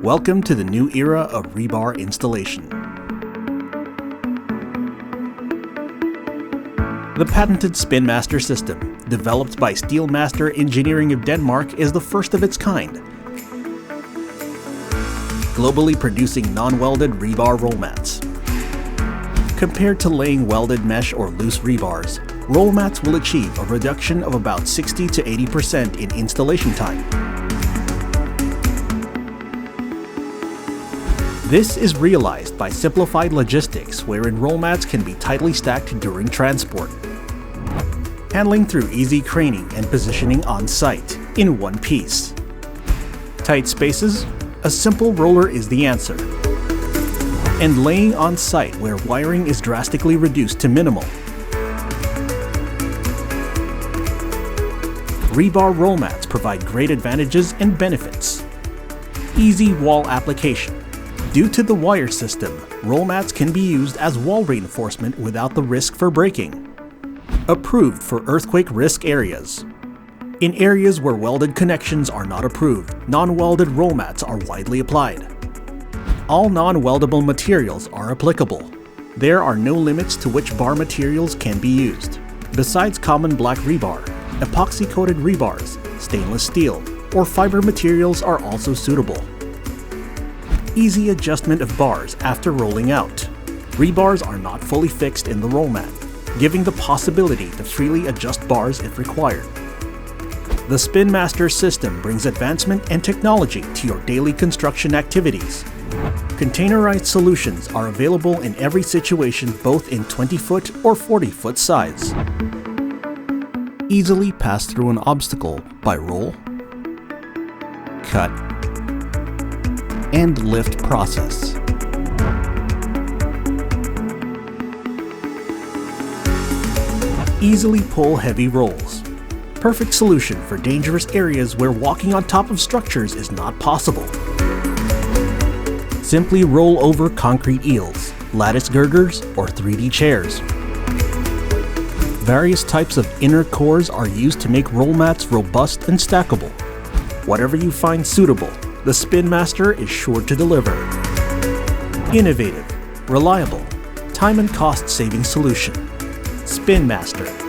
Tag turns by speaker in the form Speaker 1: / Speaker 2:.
Speaker 1: Welcome to the new era of rebar installation. The patented Spinmaster system, developed by Steelmaster Engineering of Denmark, is the first of its kind, globally producing non-welded rebar roll mats. Compared to laying welded mesh or loose rebars, roll mats will achieve a reduction of about 60 to 80% in installation time. This is realized by simplified logistics wherein roll mats can be tightly stacked during transport. Handling through easy craning and positioning on site in one piece. Tight spaces? A simple roller is the answer. And laying on site where wiring is drastically reduced to minimal. Rebar roll mats provide great advantages and benefits. Easy wall application. Due to the wire system, roll mats can be used as wall reinforcement without the risk for breaking. Approved for earthquake risk areas. In areas where welded connections are not approved, non-welded roll mats are widely applied. All non-weldable materials are applicable. There are no limits to which bar materials can be used. Besides common black rebar, epoxy-coated rebars, stainless steel, or fiber materials are also suitable. Easy adjustment of bars after rolling out. Rebars are not fully fixed in the roll mat, giving the possibility to freely adjust bars if required. The Spinmaster system brings advancement and technology to your daily construction activities. Containerized solutions are available in every situation, both in 20-foot or 40-foot size. Easily pass through an obstacle by roll, cut, and lift process. Easily pull heavy rolls. Perfect solution for dangerous areas where walking on top of structures is not possible. Simply roll over concrete eels, lattice girders, or 3D chairs. Various types of inner cores are used to make roll mats robust and stackable. Whatever you find suitable, the Spinmaster is sure to deliver. Innovative, reliable, time and cost-saving solution. Spinmaster.